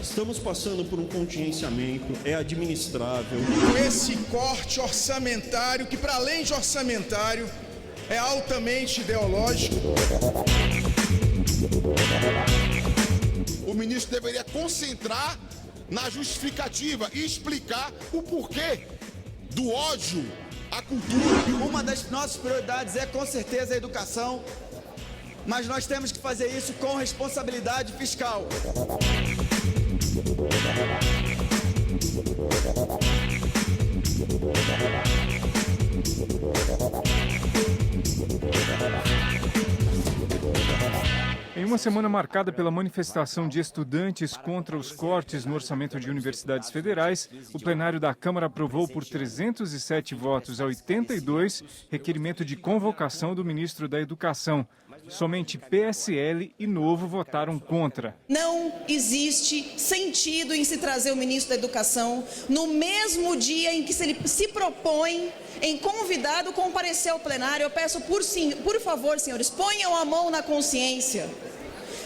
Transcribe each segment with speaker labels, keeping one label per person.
Speaker 1: Estamos passando por um contingenciamento, é administrável.
Speaker 2: Esse corte orçamentário, que para além de orçamentário, é altamente ideológico.
Speaker 3: O ministro deveria concentrar na justificativa e explicar o porquê do ódio à cultura.
Speaker 4: Uma das nossas prioridades é, com certeza, a educação, mas nós temos que fazer isso com responsabilidade fiscal.
Speaker 5: Em uma semana marcada pela manifestação de estudantes contra os cortes no orçamento de universidades federais, o plenário da Câmara aprovou por 307 votos a 82 requerimento de convocação do ministro da Educação. Somente PSL e Novo votaram contra.
Speaker 6: Não existe sentido em se trazer o ministro da Educação no mesmo dia em que ele se propõe em convidado comparecer ao plenário. Eu peço, por favor, senhores, ponham a mão na consciência.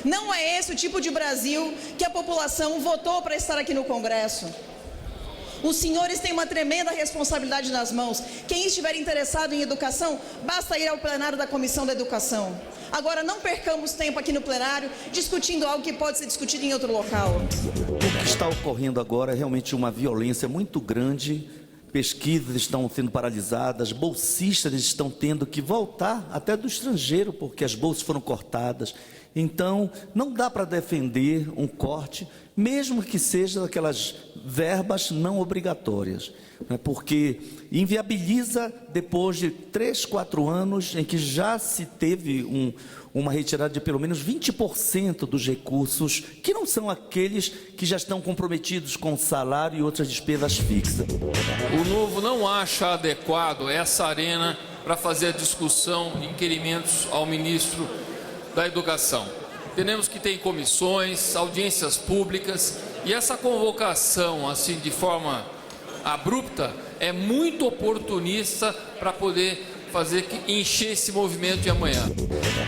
Speaker 6: Não é esse o tipo de Brasil que a população votou para estar aqui no Congresso. Os senhores têm uma tremenda responsabilidade nas mãos. Quem estiver interessado em educação, basta ir ao plenário da Comissão da Educação. Agora, não percamos tempo aqui no plenário discutindo algo que pode ser discutido em outro local.
Speaker 7: O que está ocorrendo agora é realmente uma violência muito grande. Pesquisas estão sendo paralisadas, bolsistas estão tendo que voltar até do estrangeiro, porque as bolsas foram cortadas. Então, não dá para defender um corte, mesmo que seja aquelas verbas não obrigatórias, né? Porque inviabiliza depois de 3, 4 anos em que já se teve uma retirada de pelo menos 20% dos recursos, que não são aqueles que já estão comprometidos com salário e outras despesas fixas.
Speaker 8: O Novo não acha adequado essa arena para fazer a discussão de requerimentos ao ministro da Educação. Entendemos que tem comissões, audiências públicas, e essa convocação, assim, de forma abrupta, é muito oportunista para poder fazer que encher esse movimento de amanhã.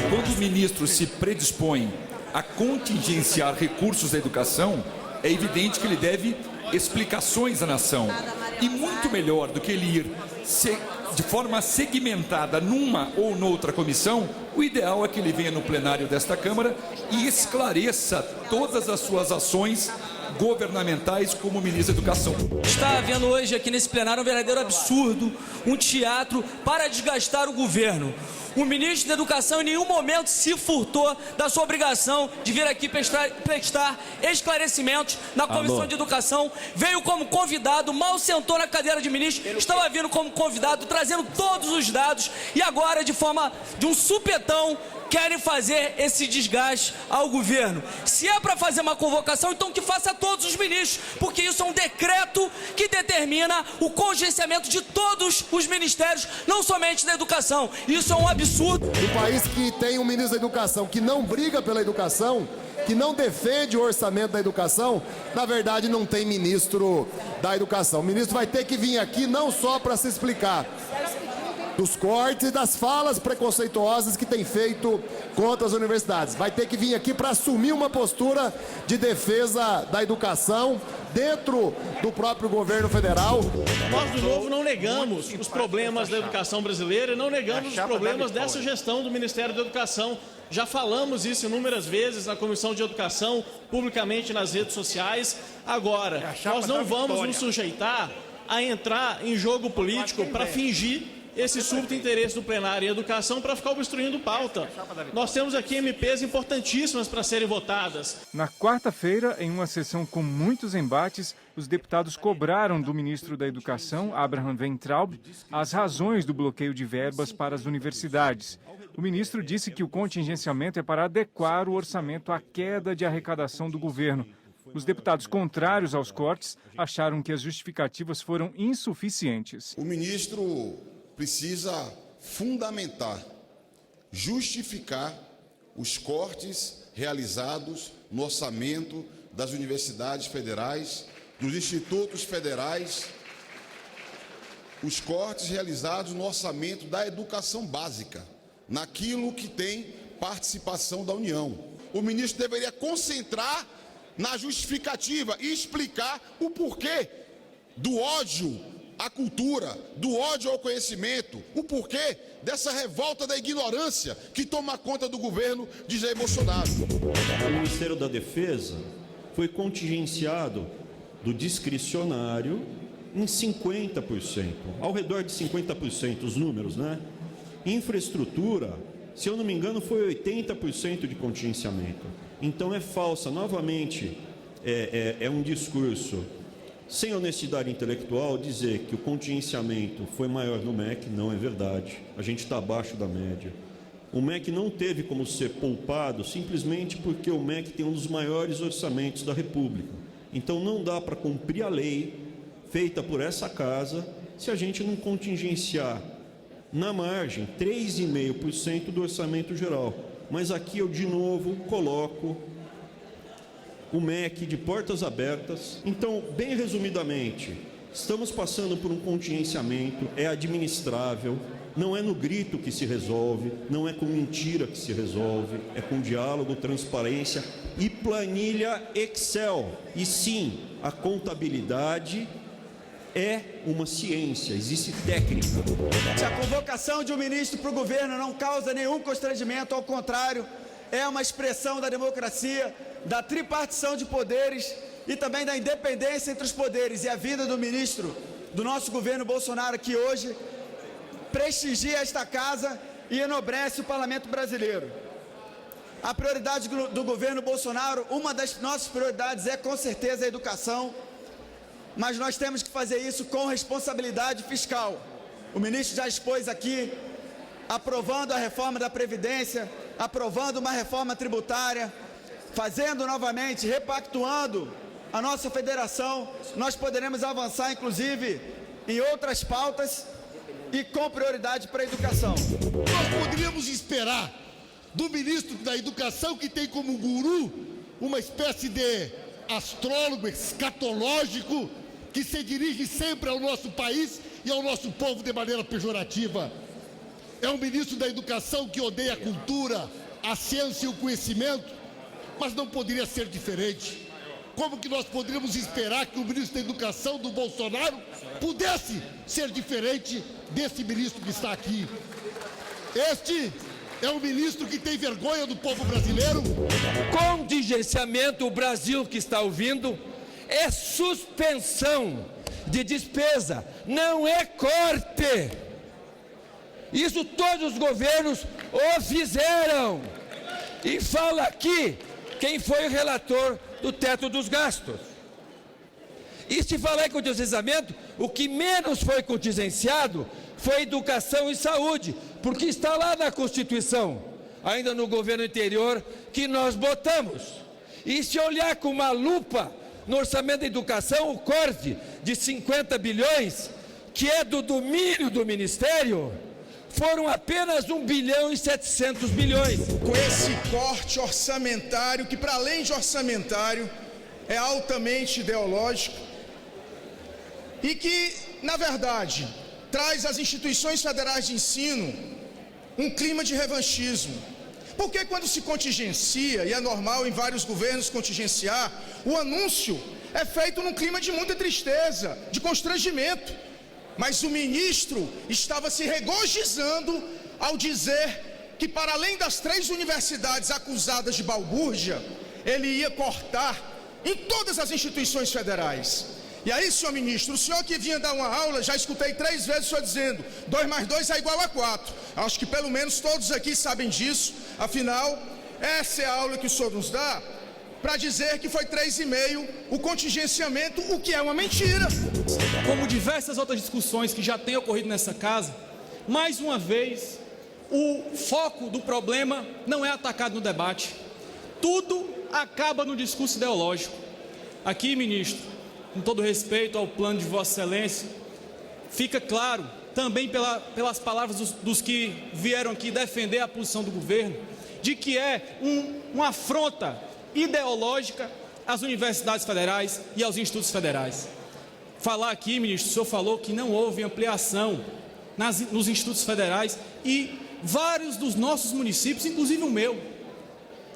Speaker 9: Quando o ministro se predispõe a contingenciar recursos da educação, é evidente que ele deve explicações à nação. E muito melhor do que ele ir de forma segmentada numa ou noutra comissão, o ideal é que ele venha no plenário desta Câmara e esclareça todas as suas ações governamentais como ministro da Educação.
Speaker 10: Está havendo hoje aqui nesse plenário um verdadeiro absurdo, um teatro para desgastar o governo. O ministro da Educação em nenhum momento se furtou da sua obrigação de vir aqui prestar esclarecimentos na Comissão de Educação. Veio como convidado, mal sentou na cadeira de ministro, estava vindo como convidado, trazendo todos os dados e agora, de forma de um supetão, querem fazer esse desgaste ao governo. Se é para fazer uma convocação, então que faça a todos os ministros, porque isso é um decreto que determina o contingenciamento de todos os ministérios, não somente da educação. Isso é um absurdo.
Speaker 3: Um país que tem um ministro da Educação que não briga pela educação, que não defende o orçamento da educação, na verdade não tem ministro da Educação. O ministro vai ter que vir aqui não só para se explicar dos cortes e das falas preconceituosas que tem feito contra as universidades. Vai ter que vir aqui para assumir uma postura de defesa da educação dentro do próprio governo federal.
Speaker 11: Nós do Novo não negamos os problemas da educação brasileira, não negamos os problemas dessa gestão do Ministério da Educação. Já falamos isso inúmeras vezes na Comissão de Educação, publicamente nas redes sociais. Agora, nós não vamos nos sujeitar a entrar em jogo político para fingir esse súbito interesse do plenário em educação para ficar obstruindo pauta. Nós temos aqui MPs importantíssimas para serem votadas.
Speaker 5: Na quarta-feira, em uma sessão com muitos embates, os deputados cobraram do ministro da Educação, Abraham Weintraub, as razões do bloqueio de verbas para as universidades. O ministro disse que o contingenciamento é para adequar o orçamento à queda de arrecadação do governo. Os deputados contrários aos cortes acharam que as justificativas foram insuficientes.
Speaker 3: O ministro precisa fundamentar, justificar os cortes realizados no orçamento das universidades federais, dos institutos federais
Speaker 12: os cortes realizados no orçamento da educação básica, naquilo que tem participação da União. O ministro deveria concentrar na justificativa e explicar o porquê do ódio à cultura, do ódio ao conhecimento, o porquê dessa revolta da ignorância que toma conta do governo de Jair Bolsonaro.
Speaker 1: O Ministério da Defesa foi contingenciado do discricionário em 50%, ao redor de 50% os números, né? Infraestrutura, se eu não me engano, foi 80% de contingenciamento. Então é falsa, novamente, é um discurso sem honestidade intelectual dizer que o contingenciamento foi maior no MEC. Não é verdade, a gente está abaixo da média. O MEC não teve como ser poupado simplesmente porque o MEC tem um dos maiores orçamentos da República. Então não dá para cumprir a lei feita por essa casa se a gente não contingenciar na margem 3,5% do orçamento geral. Mas aqui eu de novo coloco o MEC de portas abertas. Então, bem resumidamente, estamos passando por um contingenciamento, é administrável, não é no grito que se resolve, não é com mentira que se resolve, é com diálogo, transparência e planilha Excel. E sim, a contabilidade é uma ciência, existe técnica.
Speaker 4: Se a convocação de um ministro para o governo não causa nenhum constrangimento, ao contrário, é uma expressão da democracia, da tripartição de poderes e também da independência entre os poderes. E a vinda do ministro do nosso governo Bolsonaro aqui hoje prestigia esta casa e enobrece o parlamento brasileiro. A prioridade do governo Bolsonaro, uma das nossas prioridades é com certeza a educação, mas nós temos que fazer isso com responsabilidade fiscal. O ministro já expôs aqui, aprovando a reforma da Previdência, aprovando uma reforma tributária, fazendo novamente, repactuando a nossa federação, nós poderemos avançar, inclusive, em outras pautas e com prioridade para a educação.
Speaker 13: Nós poderíamos esperar do ministro da Educação, que tem como guru uma espécie de astrólogo escatológico, que se dirige sempre ao nosso país e ao nosso povo de maneira pejorativa. É um ministro da Educação que odeia a cultura, a ciência e o conhecimento, mas não poderia ser diferente. Como que nós poderíamos esperar que o ministro da Educação do Bolsonaro pudesse ser diferente desse ministro que está aqui? Este é um ministro que tem vergonha do povo brasileiro.
Speaker 14: Contingenciamento, o Brasil que está ouvindo, é suspensão de despesa, não é corte. Isso todos os governos o fizeram. E fala aqui quem foi o relator do teto dos gastos. E se falar em contingenciamento, o que menos foi contingenciado foi educação e saúde, porque está lá na Constituição, ainda no governo anterior, que nós botamos. E se olhar com uma lupa no orçamento da educação, o corte de 50 bilhões, que é do domínio do Ministério, foram apenas 1 bilhão e 700 bilhões.
Speaker 2: Com esse corte orçamentário, que para além de orçamentário, é altamente ideológico e que, na verdade, traz às instituições federais de ensino um clima de revanchismo. Porque quando se contingencia, e é normal em vários governos contingenciar, o anúncio é feito num clima de muita tristeza, de constrangimento. Mas o ministro estava se regozijando ao dizer que, para além das 3 universidades acusadas de balbúrdia, ele ia cortar em todas as instituições federais. E aí, senhor ministro, o senhor que vinha dar uma aula, já escutei 3 vezes o senhor dizendo 2 mais 2 é igual a 4. Acho que pelo menos todos aqui sabem disso. Afinal, essa é a aula que o senhor nos dá para dizer que foi 3,5 o contingenciamento, o que é uma mentira.
Speaker 15: Como diversas outras discussões que já têm ocorrido nessa casa, mais uma vez, o foco do problema não é atacado no debate. Tudo acaba no discurso ideológico. Aqui, ministro, com todo respeito ao plano de Vossa Excelência, fica claro, também pelas palavras dos que vieram aqui defender a posição do governo, de que é uma afronta ideológica às universidades federais e aos institutos federais. falar aqui, ministro, o senhor falou que não houve ampliação nos institutos federais e vários dos nossos municípios, inclusive o meu,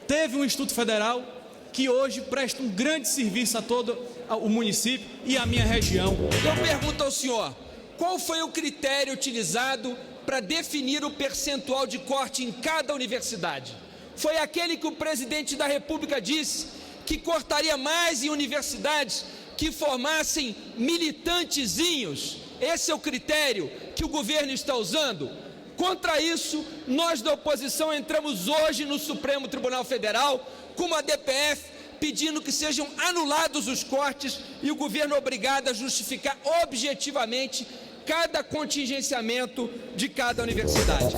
Speaker 15: teve um instituto federal que hoje presta um grande serviço a todo o município e a minha região.
Speaker 14: Eu pergunto ao senhor, qual foi o critério utilizado para definir o percentual de corte em cada universidade? Foi aquele que o presidente da República disse que cortaria mais em universidades que formassem militantezinhos? Esse é o critério que o governo está usando? Contra isso, nós da oposição entramos hoje no Supremo Tribunal Federal com uma DPF pedindo que sejam anulados os cortes e o governo obrigado a justificar objetivamente cada contingenciamento de cada universidade.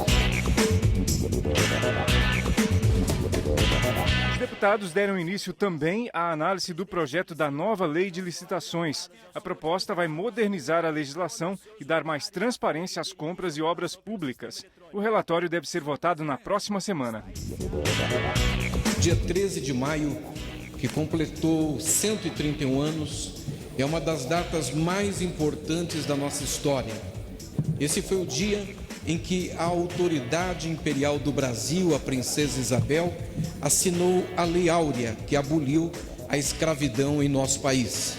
Speaker 5: Os deputados deram início também à análise do projeto da nova lei de licitações. A proposta vai modernizar a legislação e dar mais transparência às compras e obras públicas. O relatório deve ser votado na próxima semana.
Speaker 16: Dia 13 de maio, que completou 131 anos, é uma das datas mais importantes da nossa história. Esse foi o dia em que a autoridade imperial do Brasil, a princesa Isabel, assinou a Lei Áurea, que aboliu a escravidão em nosso país.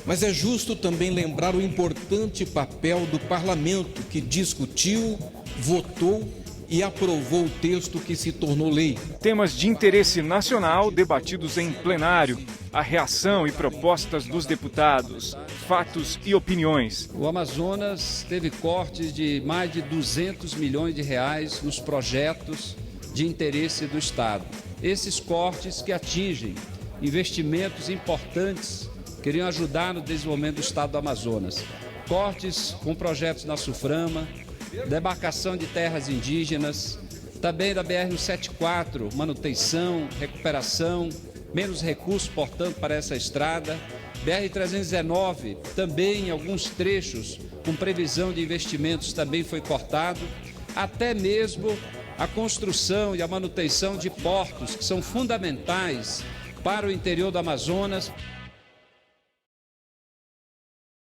Speaker 16: Mas é justo também lembrar o importante papel do parlamento, que discutiu, votou e aprovou o texto que se tornou lei.
Speaker 5: Temas de interesse nacional debatidos em plenário, a reação e propostas dos deputados, fatos e opiniões.
Speaker 17: O Amazonas teve cortes de mais de 200 milhões de reais nos projetos de interesse do Estado. Esses cortes que atingem investimentos importantes que iriam ajudar no desenvolvimento do Estado do Amazonas. Cortes com projetos na SUFRAMA, demarcação de terras indígenas, também da BR-174, manutenção, recuperação, menos recursos, portanto, para essa estrada. BR-319, também em alguns trechos, com previsão de investimentos, também foi cortado. Até mesmo a construção e a manutenção de portos, que são fundamentais para o interior do Amazonas.